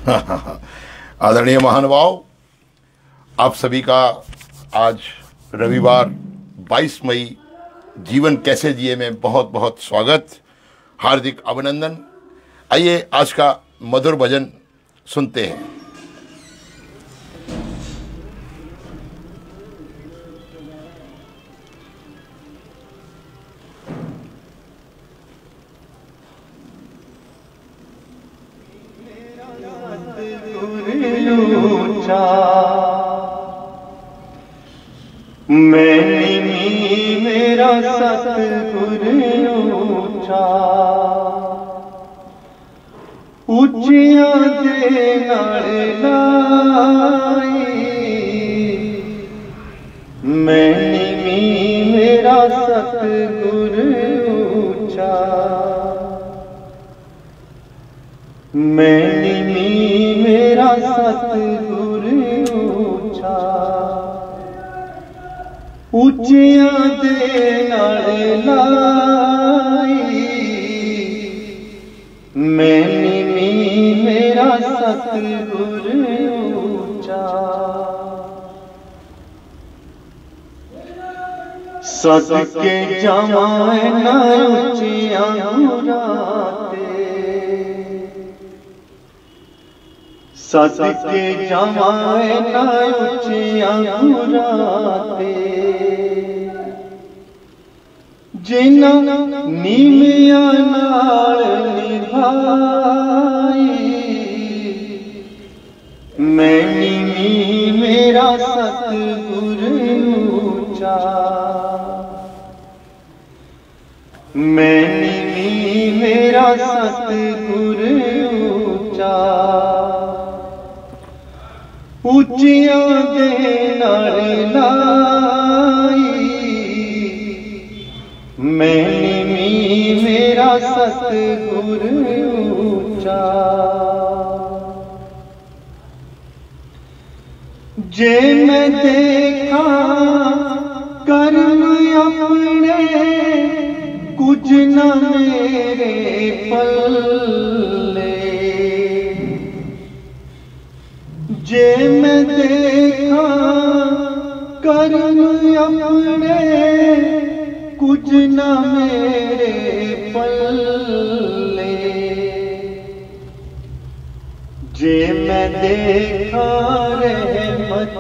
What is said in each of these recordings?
आदरणीय महानुभाव, आप सभी का आज रविवार 22 मई जीवन कैसे जिए में बहुत बहुत स्वागत, हार्दिक अभिनंदन। आइए आज का मधुर भजन सुनते हैं। मैनी मेरा सतगुरु ऊंचा, ऊंचिया दे नाल लाई। मैनी मेरा सतगुरु ऊंचा, मैनी मेरा सतगुरु ऊंचा, ऊंचिया दे नाल लाई। मैनी मेरा सतगुरु ऊंचा, सदके जावां ना ऊंचिया मुरादे, सदके जावां ना ऊंचिया मुरादे। जिन्ना नीमिया नाल निभाई। मैनी मेरा सतगुरु ऊंचा, मैनी मेरा सतगुरु ऊंचा, ऊंचिया दे नाल लाई। मैनी मेरा सतगुरु ऊंचा, जे मैं देखा कर्म अपने, कुछ न मेरे पल्ले। जे मैं देखा कर्म अपने, कुछ न मेरे पल्ले। जे मैं देखा रहमत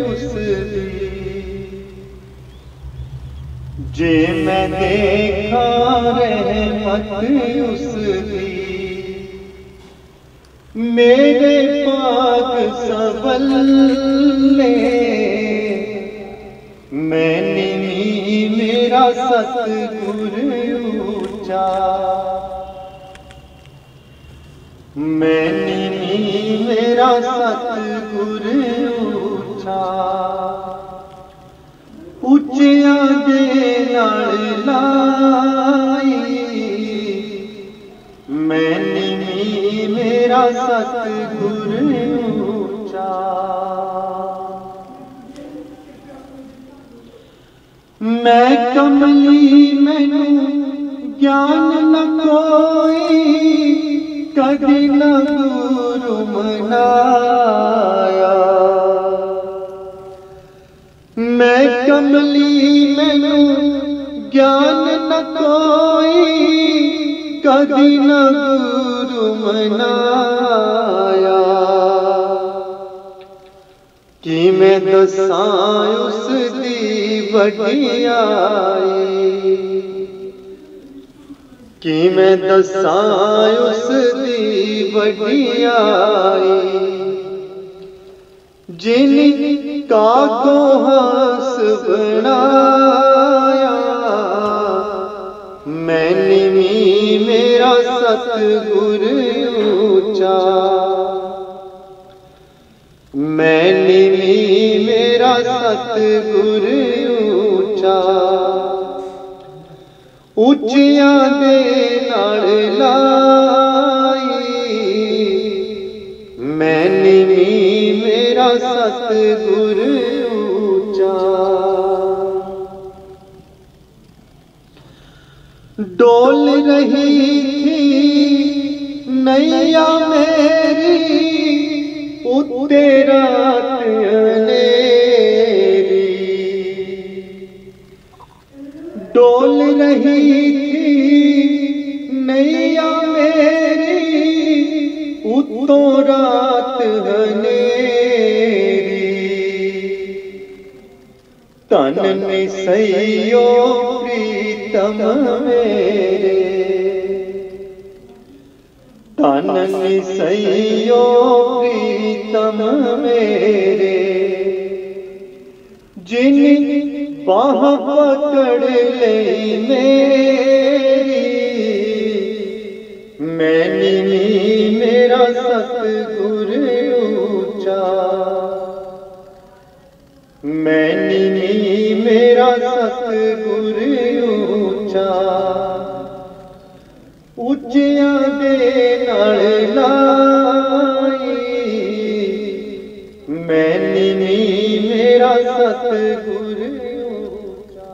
उसदी, जे मैं देखा रहमत उसदी। मेरे पाक संवल्ले। मैनी मेरा सतगुरु ऊंचा, मैनी मेरा सतगुरु ऊंचा, ऊंचिया दे नाल लाई। मैनी मेरा सतगुरु ऊंचा, मैं कमली मैनू ज्ञान न कोई, कदी न गुरु मनाया। मैं कमली मैनू ज्ञान न कोई, कदी न गुरु मनाया। कि मैं दसां उस दी वडियाई, कि मैं दसां उस दी वडियाई। जिनका को हंस बनाया। मैनी मेरा सतगुरु ऊंचा, मैनी मेरा सतगुरु ऊंचा, ऊंचिया दे नाल लाई। मैनी मेरा सतगुरु ऊंचा, डोल रही थी नैया मेरी, उत्ते रात अंधेरी डोल रही थी नैया मेरी उत्तों रात अंधेरी तन में सैयो प्रीतम मेरे तन में सैयो प्रीतम मेरे जिन बाह पकड़ ले मेरी मैंने मेरा सतगुर ऊंचा मैंने मेरा सतगुर ऊंचा ਉੱਚਿਆਂ ਦੇ ਨਾਲ ਲਾਈ ਮੈਨੀ ਨੀ ਮੇਰਾ ਸਤਿਗੁਰ ਉੱਚਾ।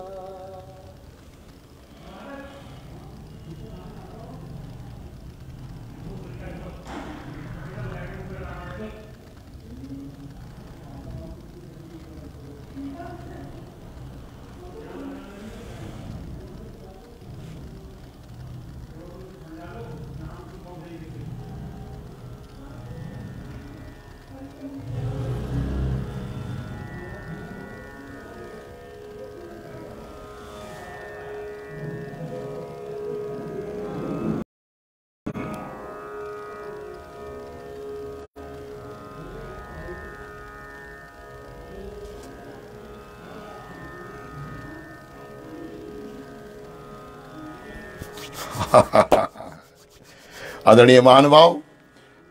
आदरणीय महानुभाव,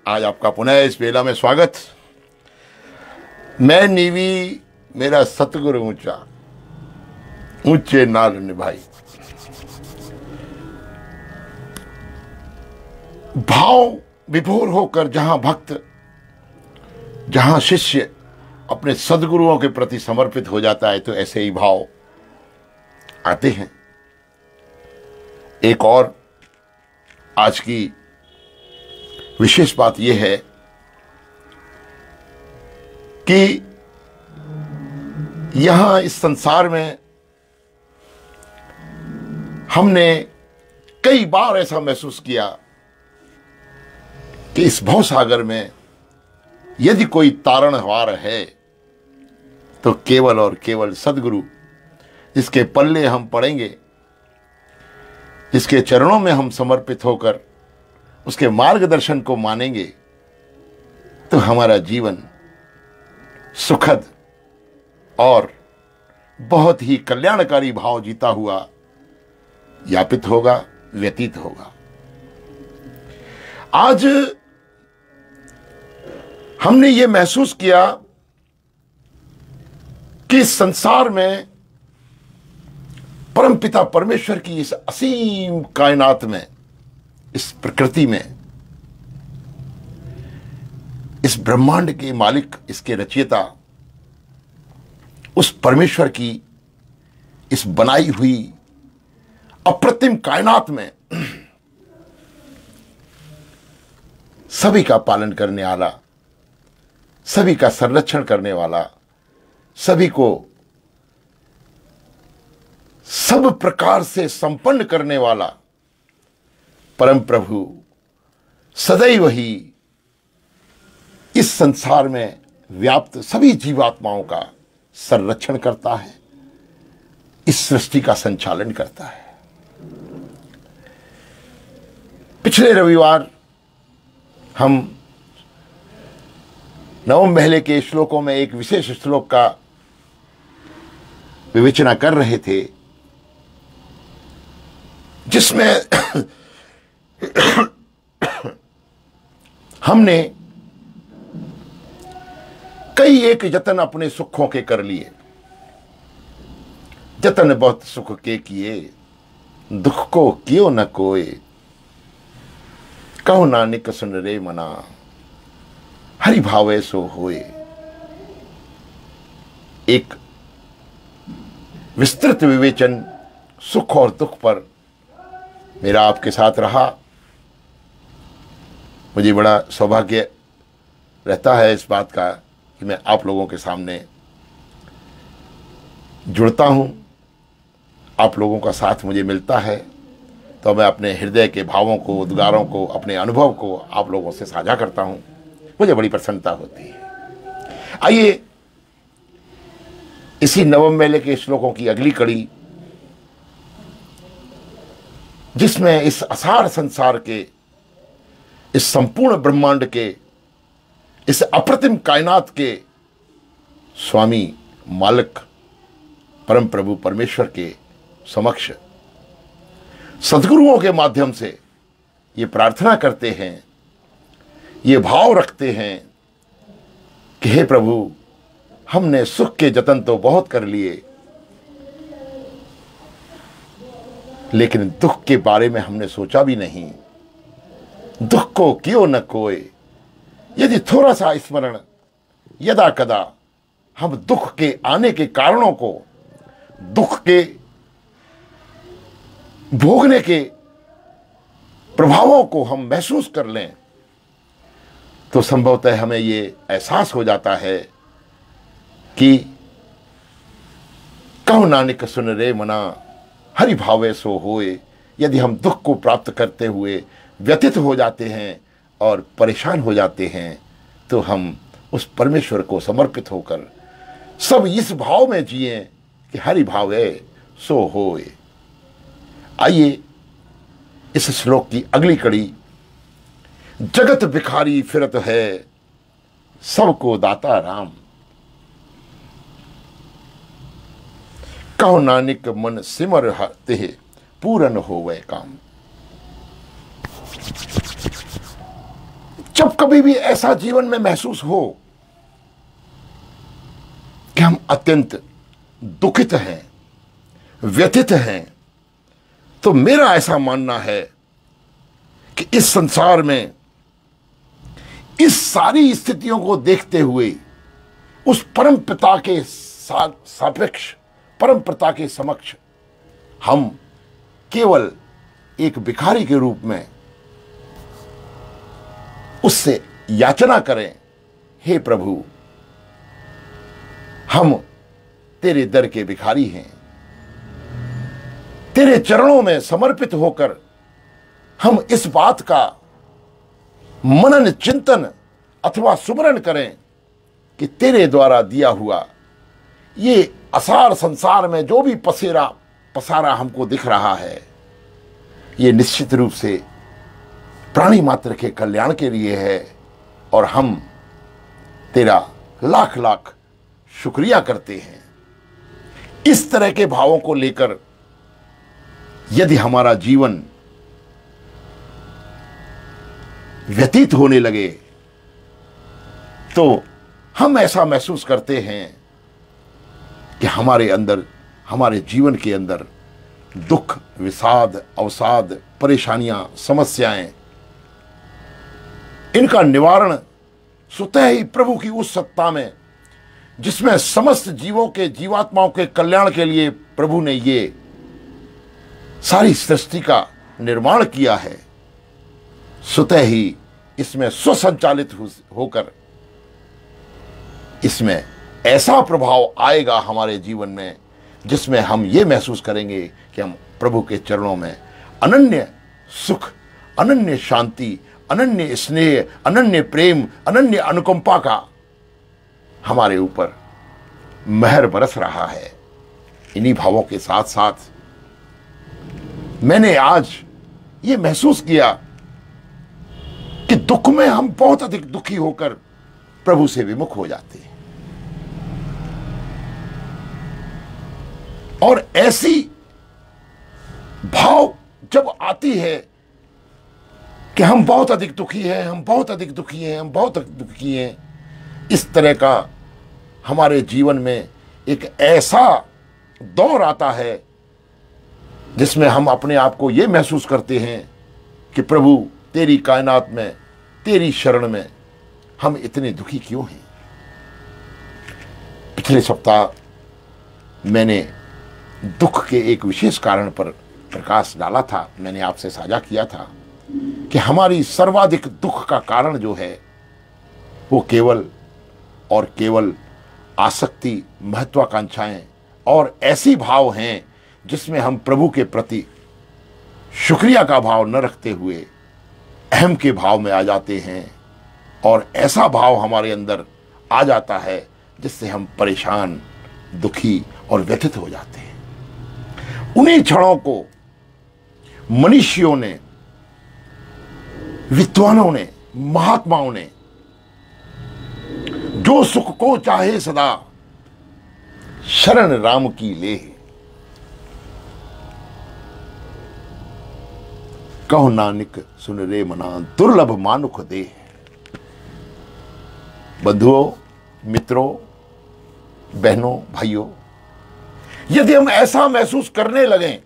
आज आपका पुनः इस बेला में स्वागत। मैं नीवी मेरा सतगुरु ऊंचा, ऊंचे नाल निभाई। भाव विभोर होकर जहां भक्त, जहां शिष्य अपने सदगुरुओं के प्रति समर्पित हो जाता है, तो ऐसे ही भाव आते हैं। एक और आज की विशेष बात यह है कि यहां इस संसार में हमने कई बार ऐसा महसूस किया कि इस भवसागर में यदि कोई तारणहार है तो केवल और केवल सदगुरु, जिसके पल्ले हम पड़ेंगे, जिसके चरणों में हम समर्पित होकर उसके मार्गदर्शन को मानेंगे, तो हमारा जीवन सुखद और बहुत ही कल्याणकारी भाव जीता हुआ यापित होगा, व्यतीत होगा। आज हमने ये महसूस किया कि इस संसार में परमपिता परमेश्वर की इस असीम कायनात में, इस प्रकृति में, इस ब्रह्मांड के मालिक, इसके रचयिता, उस परमेश्वर की इस बनाई हुई अप्रतिम कायनात में सभी का पालन करने वाला, सभी का संरक्षण करने वाला, सभी को सब प्रकार से संपन्न करने वाला परम प्रभु सदैव ही इस संसार में व्याप्त सभी जीवात्माओं का संरक्षण करता है, इस सृष्टि का संचालन करता है। पिछले रविवार हम नवम महले के श्लोकों में एक विशेष श्लोक का विवेचना कर रहे थे, जिसमें हमने कई एक जतन अपने सुखों के कर लिए। जतन बहुत सुख के किए, दुख को कियो न कोय, कहो नानक सुन रे मना, हरि भावे सो होए। एक विस्तृत विवेचन सुख और दुख पर मेरा आपके साथ रहा। मुझे बड़ा सौभाग्य रहता है इस बात का कि मैं आप लोगों के सामने जुड़ता हूं, आप लोगों का साथ मुझे मिलता है, तो मैं अपने हृदय के भावों को, उद्गारों को, अपने अनुभव को आप लोगों से साझा करता हूं। मुझे बड़ी प्रसन्नता होती है। आइए इसी नवम मेले के श्लोकों की अगली कड़ी, जिसमें इस असार संसार के, इस संपूर्ण ब्रह्मांड के, इस अप्रतिम कायनात के स्वामी मालिक परम प्रभु परमेश्वर के समक्ष सद्गुरुओं के माध्यम से ये प्रार्थना करते हैं, ये भाव रखते हैं कि हे प्रभु, हमने सुख के जतन तो बहुत कर लिए, लेकिन दुख के बारे में हमने सोचा भी नहीं। दुख को क्यों न कोय, यदि थोड़ा सा स्मरण यदा कदा हम दुख के आने के कारणों को, दुख के भोगने के प्रभावों को हम महसूस कर लें, तो संभवतः हमें ये एहसास हो जाता है कि कहो नानक सुन रे मना, हरि भावे सो होए। यदि हम दुख को प्राप्त करते हुए व्यथित हो जाते हैं और परेशान हो जाते हैं, तो हम उस परमेश्वर को समर्पित होकर सब इस भाव में जिए कि हरि भावे सो होए। आइए इस श्लोक की अगली कड़ी, जगत भिखारी फिरत है, सबको दाता राम। कहो नानक मन सिमर ते पूरन होवे काम। जब कभी भी ऐसा जीवन में महसूस हो कि हम अत्यंत दुखित हैं, व्यथित हैं, तो मेरा ऐसा मानना है कि इस संसार में इस सारी स्थितियों को देखते हुए उस परम पिता के सापेक्ष, परम पिता के समक्ष हम केवल एक भिखारी के रूप में उससे याचना करें, हे प्रभु, हम तेरे दर के भिखारी हैं। तेरे चरणों में समर्पित होकर हम इस बात का मनन चिंतन अथवा सुमरण करें कि तेरे द्वारा दिया हुआ ये असार संसार में जो भी पसारा हमको दिख रहा है, ये निश्चित रूप से प्राणी मात्र के कल्याण के लिए है, और हम तेरा लाख लाख शुक्रिया करते हैं। इस तरह के भावों को लेकर यदि हमारा जीवन व्यतीत होने लगे, तो हम ऐसा महसूस करते हैं कि हमारे अंदर, हमारे जीवन के अंदर दुख, विषाद, अवसाद, परेशानियां, समस्याएं, इनका निवारण स्वतः ही प्रभु की उस सत्ता में, जिसमें समस्त जीवों के, जीवात्माओं के कल्याण के लिए प्रभु ने ये सारी सृष्टि का निर्माण किया है, स्वतः ही इसमें स्वसंचालित होकर इसमें ऐसा प्रभाव आएगा हमारे जीवन में, जिसमें हम ये महसूस करेंगे कि हम प्रभु के चरणों में अनन्य सुख, अनन्य शांति, अनन्य स्नेह, अनन्य प्रेम, अनन्य अनुकंपा का हमारे ऊपर महर बरस रहा है। इन्हीं भावों के साथ साथ मैंने आज ये महसूस किया कि दुख में हम बहुत अधिक दुखी होकर प्रभु से विमुख हो जाते हैं, और ऐसी भाव जब आती है कि हम बहुत अधिक दुखी हैं, हम बहुत अधिक दुखी हैं, हम बहुत अधिक दुखी हैं, इस तरह का हमारे जीवन में एक ऐसा दौर आता है जिसमें हम अपने आप को ये महसूस करते हैं कि प्रभु, तेरी कायनात में, तेरी शरण में हम इतने दुखी क्यों हैं। पिछले सप्ताह मैंने दुख के एक विशेष कारण पर प्रकाश डाला था। मैंने आपसे साझा किया था कि हमारी सर्वाधिक दुख का कारण जो है वो केवल और केवल आसक्ति, महत्वाकांक्षाएं और ऐसी भाव हैं जिसमें हम प्रभु के प्रति शुक्रिया का भाव न रखते हुए अहम के भाव में आ जाते हैं, और ऐसा भाव हमारे अंदर आ जाता है जिससे हम परेशान, दुखी और व्यथित हो जाते हैं। उन्हीं क्षणों को मनीषियों ने, विद्वानों ने, महात्माओं ने, जो सुख को चाहे सदा शरण राम की ले, कहो नानक सुन रे मना दुर्लभ मानुख दे। बंधुओं, मित्रों, बहनों, भाइयों, यदि हम ऐसा महसूस करने लगें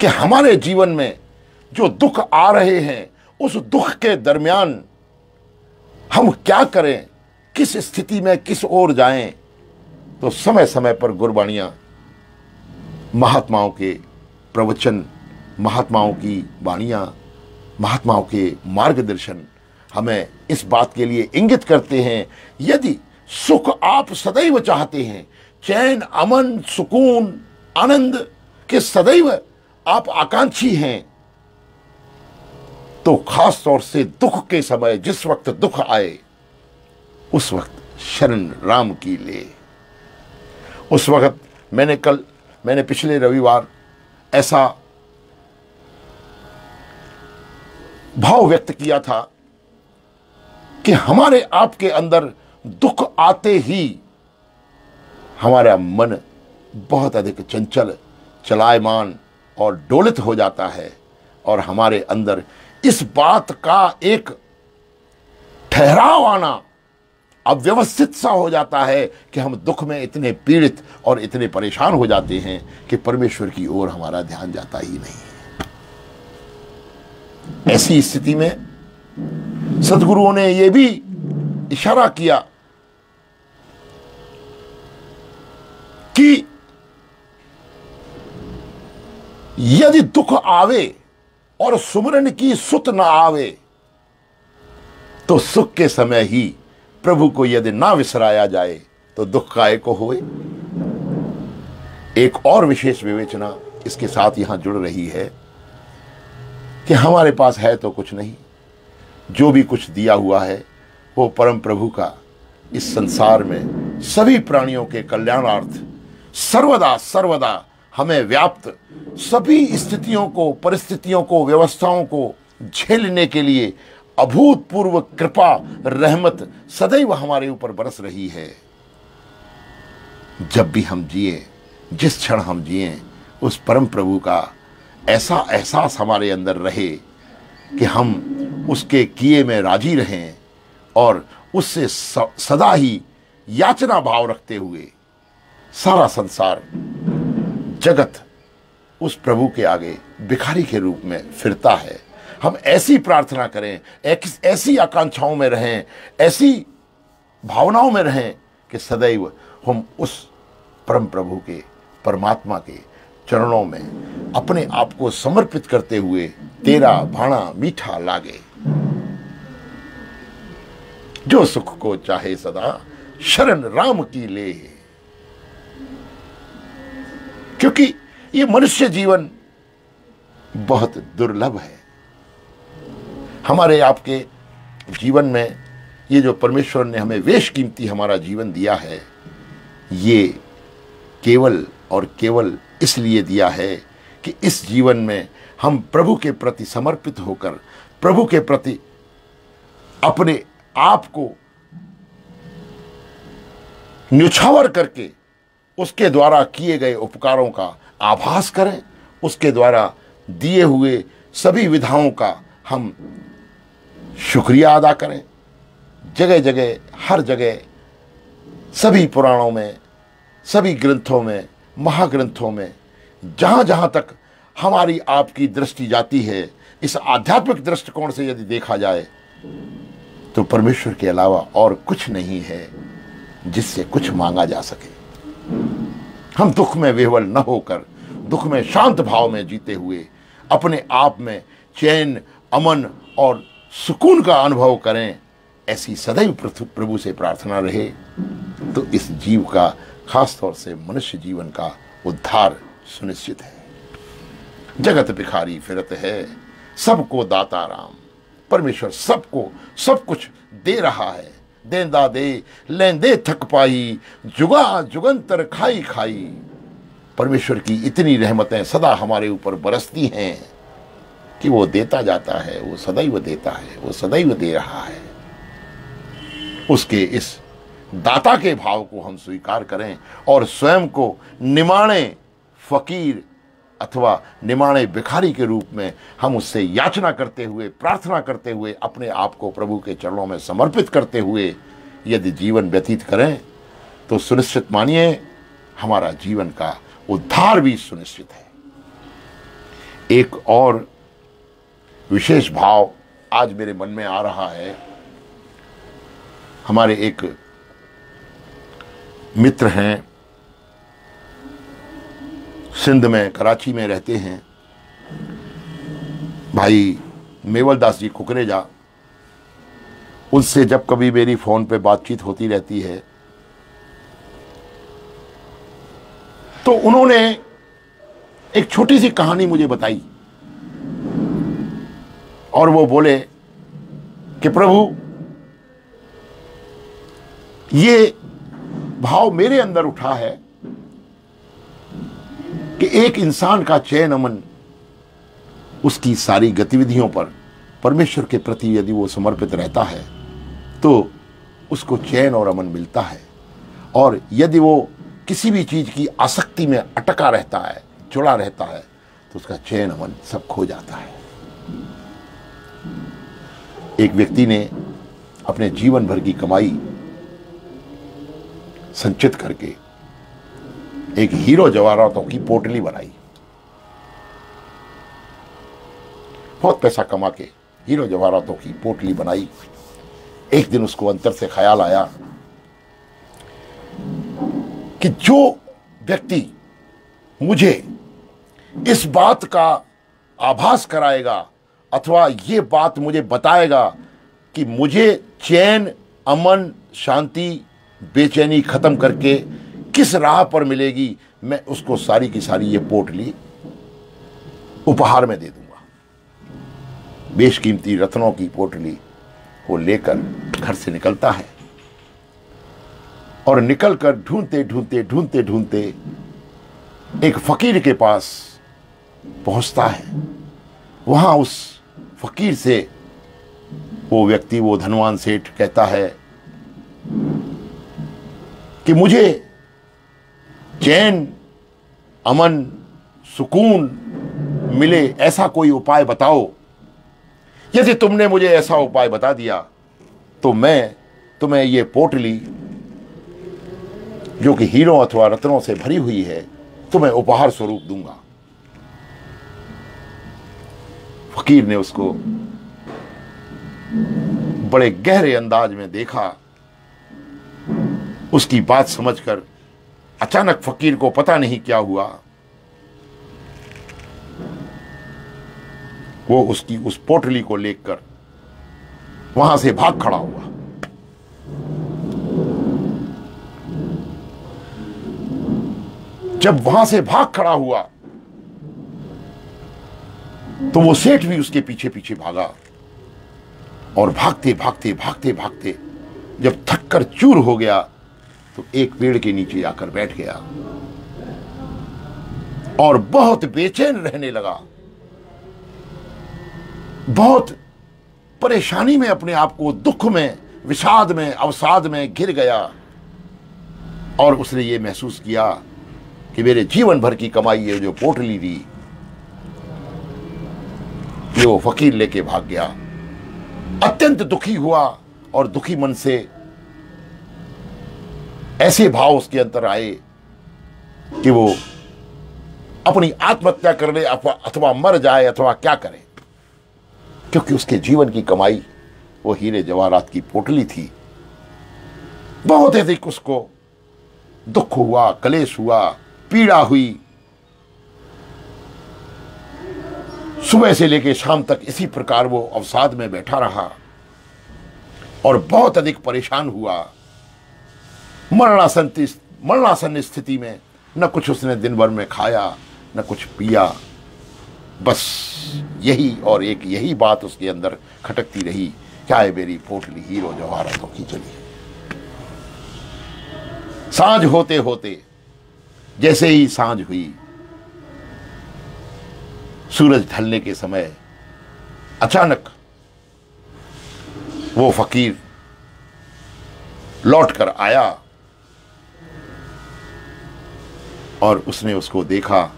कि हमारे जीवन में जो दुख आ रहे हैं, उस दुख के दरमियान हम क्या करें, किस स्थिति में किस ओर जाएं, तो समय समय पर गुरबाणियां, महात्माओं के प्रवचन, महात्माओं की वाणियां, महात्माओं के मार्गदर्शन हमें इस बात के लिए इंगित करते हैं, यदि सुख आप सदैव चाहते हैं, चैन, अमन, सुकून, आनंद के सदैव आप आकांक्षी हैं, तो खास तौर से दुख के समय, जिस वक्त दुख आए, उस वक्त शरण राम की ले। उस वक्त मैंने पिछले रविवार ऐसा भाव व्यक्त किया था कि हमारे आपके अंदर दुख आते ही हमारा मन बहुत अधिक चंचल, चलायमान और डोलित हो जाता है, और हमारे अंदर इस बात का एक ठहराव आना अव्यवस्थित सा हो जाता है कि हम दुख में इतने पीड़ित और इतने परेशान हो जाते हैं कि परमेश्वर की ओर हमारा ध्यान जाता ही नहीं। ऐसी स्थिति में सद्गुरुओं ने यह भी इशारा किया कि यदि दुख आवे और सुमरन की सुत न आवे, तो सुख के समय ही प्रभु को यदि ना विसराया जाए तो दुख काय को होए। एक और विशेष विवेचना इसके साथ यहां जुड़ रही है कि हमारे पास है तो कुछ नहीं, जो भी कुछ दिया हुआ है वो परम प्रभु का इस संसार में सभी प्राणियों के कल्याणार्थ सर्वदा सर्वदा हमें व्याप्त सभी स्थितियों को, परिस्थितियों को, व्यवस्थाओं को झेलने के लिए अभूतपूर्व कृपा, रहमत सदैव हमारे ऊपर बरस रही है। जब भी हम जिए, जिस क्षण हम जिए, उस परम प्रभु का ऐसा एहसास हमारे अंदर रहे कि हम उसके किए में राजी रहें और उससे सदा ही याचना भाव रखते हुए सारा संसार, जगत उस प्रभु के आगे भिखारी के रूप में फिरता है। हम ऐसी प्रार्थना करें, ऐसी आकांक्षाओं में रहें, ऐसी भावनाओं में रहें कि सदैव हम उस परम प्रभु के, परमात्मा के चरणों में अपने आप को समर्पित करते हुए तेरा भाणा मीठा लागे। जो सुख को चाहे सदा शरण राम की ले। क्योंकि ये मनुष्य जीवन बहुत दुर्लभ है। हमारे आपके जीवन में ये जो परमेश्वर ने हमें बेशकीमती हमारा जीवन दिया है, ये केवल और केवल इसलिए दिया है कि इस जीवन में हम प्रभु के प्रति समर्पित होकर, प्रभु के प्रति अपने आप को न्यौछावर करके उसके द्वारा किए गए उपकारों का आभास करें, उसके द्वारा दिए हुए सभी विधाओं का हम शुक्रिया अदा करें। जगह जगह, हर जगह, सभी पुराणों में, सभी ग्रंथों में, महाग्रंथों में, जहाँ जहाँ तक हमारी आपकी दृष्टि जाती है, इस आध्यात्मिक दृष्टिकोण से यदि देखा जाए तो परमेश्वर के अलावा और कुछ नहीं है जिससे कुछ मांगा जा सके। हम दुख में विह्वल न होकर, दुख में शांत भाव में जीते हुए अपने आप में चैन, अमन और सुकून का अनुभव करें। ऐसी सदैव प्रभु से प्रार्थना रहे तो इस जीव का, खास तौर से मनुष्य जीवन का उद्धार सुनिश्चित है। जगत भिखारी फिरत है, सबको दाता राम। परमेश्वर सबको सब कुछ दे रहा है। देंदा दे लेंदे थक पाई, जुगा जुगंतर खाई खाई। परमेश्वर की इतनी रहमतें सदा हमारे ऊपर बरसती हैं कि वो देता जाता है, वो सदैव देता है, वो सदैव दे रहा है। उसके इस दाता के भाव को हम स्वीकार करें और स्वयं को निमाणे फकीर अथवा निमाणे भिखारी के रूप में हम उससे याचना करते हुए, प्रार्थना करते हुए, अपने आप को प्रभु के चरणों में समर्पित करते हुए यदि जीवन व्यतीत करें तो सुनिश्चित मानिए हमारा जीवन का उद्धार भी सुनिश्चित है। एक और विशेष भाव आज मेरे मन में आ रहा है। हमारे एक मित्र हैं, सिंध में, कराची में रहते हैं, भाई मेवल दास जी कुकरेजा। उनसे जब कभी मेरी फोन पे बातचीत होती रहती है तो उन्होंने एक छोटी सी कहानी मुझे बताई और वो बोले कि प्रभु, ये भाव मेरे अंदर उठा है कि एक इंसान का चैन अमन उसकी सारी गतिविधियों पर परमेश्वर के प्रति यदि वो समर्पित रहता है तो उसको चैन और अमन मिलता है, और यदि वो किसी भी चीज की आसक्ति में अटका रहता है, जुड़ा रहता है, तो उसका चैन अमन सब खो जाता है। एक व्यक्ति ने अपने जीवन भर की कमाई संचित करके एक हीरो जवाहरातों की पोटली बनाई। बहुत पैसा कमा के हीरो जवाहरातों की पोटली बनाई। एक दिन उसको अंतर से ख्याल आया कि जो व्यक्ति मुझे इस बात का आभास कराएगा अथवा ये बात मुझे बताएगा कि मुझे चैन, अमन, शांति, बेचैनी खत्म करके किस राह पर मिलेगी, मैं उसको सारी की सारी ये पोटली उपहार में दे दूंगा। बेशकीमती रत्नों की पोटली वो लेकर घर से निकलता है और निकलकर ढूंढते ढूंढते ढूंढते ढूंढते एक फकीर के पास पहुंचता है। वहां उस फकीर से वो व्यक्ति, वो धनवान सेठ कहता है कि मुझे चैन, अमन, सुकून मिले ऐसा कोई उपाय बताओ। यदि तुमने मुझे ऐसा उपाय बता दिया तो मैं तुम्हें ये पोटली जो कि हीरों अथवा रत्नों से भरी हुई है तुम्हें उपहार स्वरूप दूंगा। फकीर ने उसको बड़े गहरे अंदाज में देखा। उसकी बात समझकर अचानक फकीर को पता नहीं क्या हुआ, वो उसकी उस पोटली को लेकर वहां से भाग खड़ा हुआ। जब वहां से भाग खड़ा हुआ तो वो सेठ भी उसके पीछे पीछे भागा और भागते भागते भागते भागते जब थककर चूर हो गया तो एक पेड़ के नीचे आकर बैठ गया और बहुत बेचैन रहने लगा। बहुत परेशानी में अपने आप को, दुख में, विषाद में, अवसाद में घिर गया और उसने ये महसूस किया कि मेरे जीवन भर की कमाई ये जो पोटली थी ये वो फकीर लेके भाग गया। अत्यंत दुखी हुआ और दुखी मन से ऐसे भाव उसके अंदर आए कि वो अपनी आत्महत्या कर ले अथवा मर जाए अथवा क्या करे, क्योंकि उसके जीवन की कमाई वो हीरे जवाहरात की पोटली थी। बहुत अधिक उसको दुख हुआ, कलेश हुआ, पीड़ा हुई। सुबह से लेकर शाम तक इसी प्रकार वो अवसाद में बैठा रहा। और बहुत अधिक परेशान हुआ। मरणासन स्थिति में न कुछ उसने दिन भर में खाया न कुछ पिया, बस यही और एक यही बात उसके अंदर खटकती रही, क्या है मेरी पोटली हीरो जवाहरातों की चली। सांझ होते होते जैसे ही सांझ हुई, सूरज ढलने के समय अचानक वो फकीर लौट कर आया और उसने उसको देखा।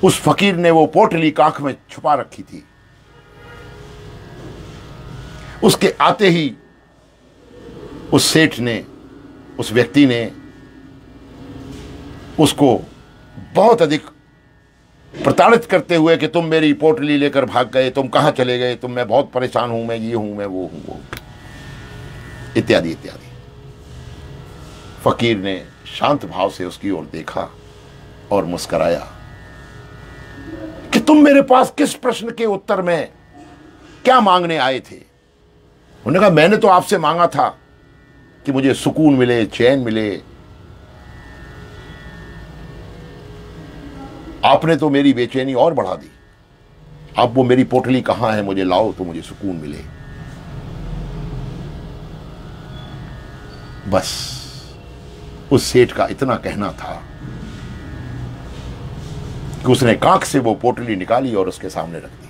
उस फकीर ने वो पोटली काख में छुपा रखी थी। उसके आते ही उस सेठ ने, उस व्यक्ति ने उसको बहुत अधिक प्रताड़ित करते हुए कि तुम मेरी पोटली लेकर भाग गए, तुम कहां चले गए, तुम, मैं बहुत परेशान हूं, मैं ये हूं, मैं वो हूं, इत्यादि इत्यादि। फकीर ने शांत भाव से उसकी ओर देखा और मुस्कराया कि तुम मेरे पास किस प्रश्न के उत्तर में क्या मांगने आए थे। उन्होंने कहा मैंने तो आपसे मांगा था कि मुझे सुकून मिले, चैन मिले। आपने तो मेरी बेचैनी और बढ़ा दी। अब वो मेरी पोटली कहां है, मुझे लाओ तो मुझे सुकून मिले। बस उस सेठ का इतना कहना था कि उसने कांख से वो पोटली निकाली और उसके सामने रख दी।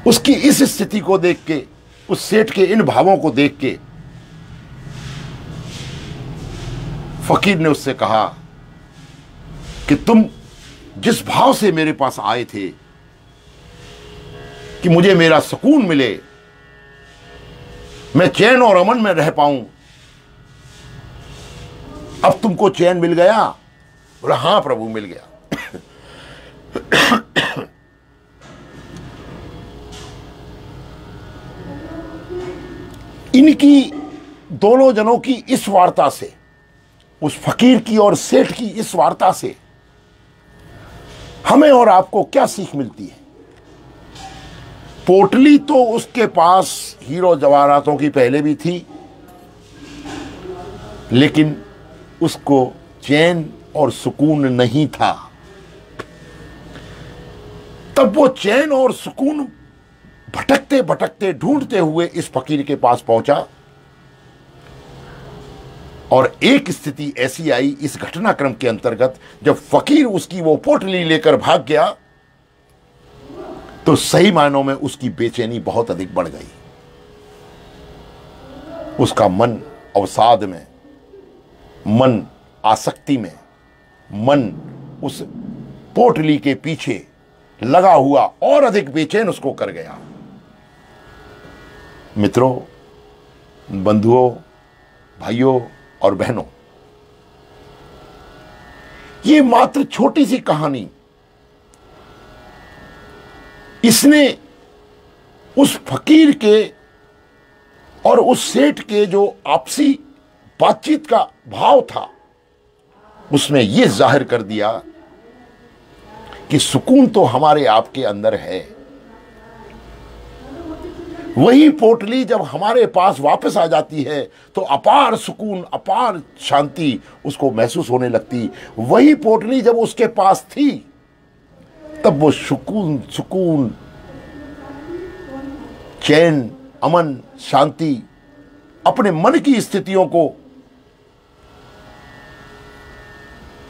उसकी इस स्थिति को देख के, उस सेठ के इन भावों को देख के फकीर ने उससे कहा कि तुम जिस भाव से मेरे पास आए थे कि मुझे मेरा सुकून मिले, मैं चैन और अमन में रह पाऊं, अब तुमको चैन मिल गया? बोला हां प्रभु मिल गया। इनकी दोनों जनों की इस वार्ता से, उस फकीर की और सेठ की इस वार्ता से हमें और आपको क्या सीख मिलती है? पोटली तो उसके पास हीरो जवाहरातों की पहले भी थी, लेकिन उसको चैन और सुकून नहीं था। तब वो चैन और सुकून भटकते भटकते ढूंढते हुए इस फकीर के पास पहुंचा और एक स्थिति ऐसी आई इस घटनाक्रम के अंतर्गत, जब फकीर उसकी वो पोटली लेकर भाग गया तो सही मायनों में उसकी बेचैनी बहुत अधिक बढ़ गई। उसका मन अवसाद में, मन आसक्ति में, मन उस पोटली के पीछे लगा हुआ और अधिक बेचैन उसको कर गया। मित्रों, बंधुओं, भाइयों और बहनों, ये मात्र छोटी सी कहानी इसने उस फकीर के और उस सेठ के जो आपसी बातचीत का भाव था, उसमें यह जाहिर कर दिया कि सुकून तो हमारे आपके अंदर है। वही पोटली जब हमारे पास वापस आ जाती है तो अपार सुकून, अपार शांति उसको महसूस होने लगती। वही पोटली जब उसके पास थी तब वो सुकून, चैन, अमन, शांति, अपने मन की स्थितियों को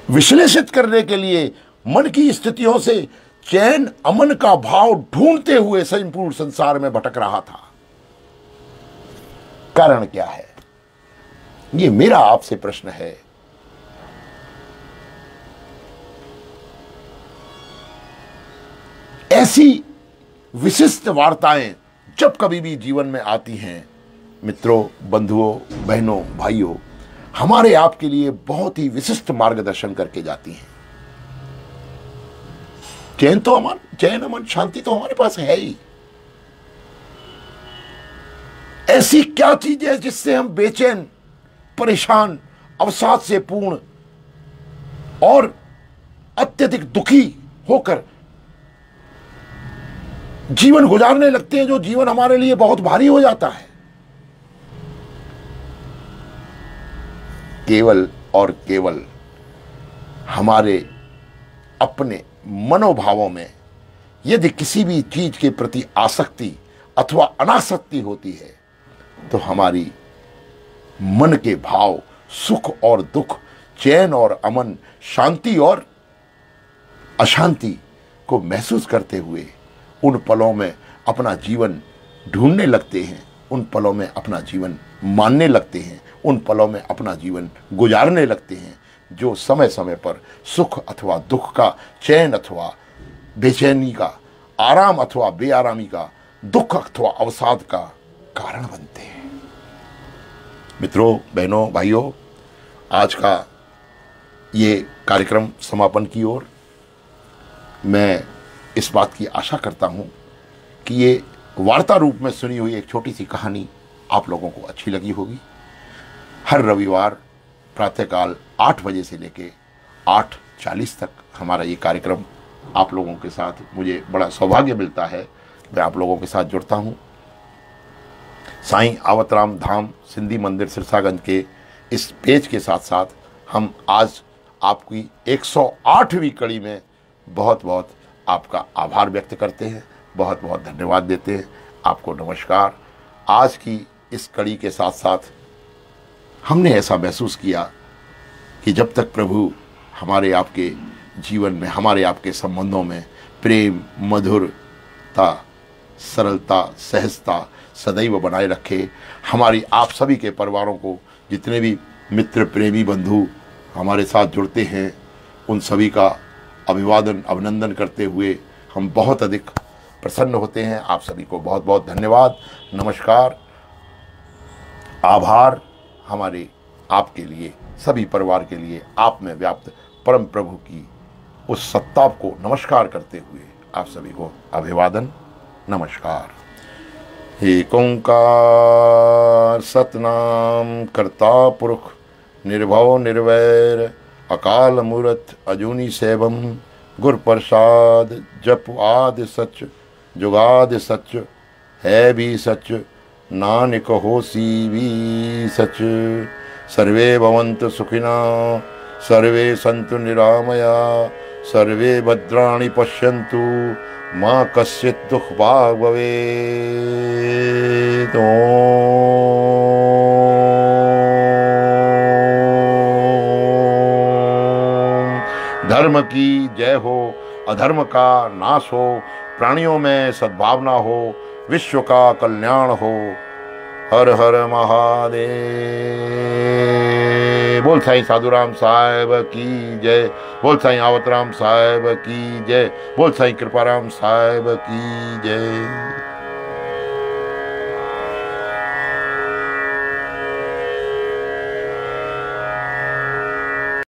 विश्लेषित करने के लिए मन की स्थितियों से चैन, अमन का भाव ढूंढते हुए संपूर्ण संसार में भटक रहा था। कारण क्या है? ये मेरा आपसे प्रश्न है। ऐसी विशिष्ट वार्ताएं जब कभी भी जीवन में आती हैं, मित्रों, बंधुओं, बहनों, भाइयों, हमारे आपके लिए बहुत ही विशिष्ट मार्गदर्शन करके जाती हैं। चैन, अमन, शांति तो हमारे पास है ही। ऐसी क्या चीज है जिससे हम बेचैन, परेशान, अवसाद से पूर्ण और अत्यधिक दुखी होकर जीवन गुजारने लगते हैं, जो जीवन हमारे लिए बहुत भारी हो जाता है। केवल और केवल हमारे अपने मनोभावों में यदि किसी भी चीज के प्रति आसक्ति अथवा अनासक्ति होती है तो हमारी मन के भाव सुख और दुख, चैन और अमन, शांति और अशांति को महसूस करते हुए उन पलों में अपना जीवन ढूंढने लगते हैं, उन पलों में अपना जीवन मानने लगते हैं, उन पलों में अपना जीवन गुजारने लगते हैं जो समय समय पर सुख अथवा दुख का, चैन अथवा बेचैनी का, आराम अथवा बेआरामी का, दुख अथवा अवसाद का कारण बनते हैं। मित्रों, बहनों, भाइयों, आज का ये कार्यक्रम समापन की ओर मैं इस बात की आशा करता हूं कि ये वार्ता रूप में सुनी हुई एक छोटी सी कहानी आप लोगों को अच्छी लगी होगी। हर रविवार प्रातःकाल 8 बजे से लेके 8:40 तक हमारा ये कार्यक्रम आप लोगों के साथ, मुझे बड़ा सौभाग्य मिलता है, मैं आप लोगों के साथ जुड़ता हूँ। साईं आवतराम धाम सिंधी मंदिर सिरसागंज के इस पेज के साथ साथ हम आज आपकी 108वीं कड़ी में बहुत बहुत आपका आभार व्यक्त करते हैं, बहुत बहुत धन्यवाद देते हैं। आपको नमस्कार। आज की इस कड़ी के साथ साथ हमने ऐसा महसूस किया कि जब तक प्रभु हमारे आपके जीवन में, हमारे आपके संबंधों में प्रेम, मधुरता, सरलता, सहजता सदैव बनाए रखे, हमारी आप सभी के परिवारों को, जितने भी मित्र, प्रेमी, बंधु हमारे साथ जुड़ते हैं, उन सभी का अभिवादन, अभिनंदन करते हुए हम बहुत अधिक प्रसन्न होते हैं। आप सभी को बहुत बहुत धन्यवाद, नमस्कार, आभार हमारे आपके लिए, सभी परिवार के लिए, आप में व्याप्त परम प्रभु की उस सत्ता को नमस्कार करते हुए आप सभी को अभिवादन, नमस्कार। एक ओंकार सतनाम करता पुरुष निर्भव निर्वैर अकाल मूर्त अजूनी सैभम गुर प्रसाद जप आदि सच जुगाद सच है भी सच नानक होसी भी सच। सर्वे भवन्तु सुखिना सर्वे सन्तु निरामया सर्वे भद्राणि पश्यन्तु मां कश्चित् दुःखभाग् भवेत्। धर्म की जय हो, अधर्म का नाश हो, प्राणियों में सद्भावना हो, विश्व का कल्याण हो। हर हर महादेव। बोल साईं साधुराम साहेब की जय, बोल साईं आवतराम साहेब की जय, बोल साईं कृपाराम साहेब की जय।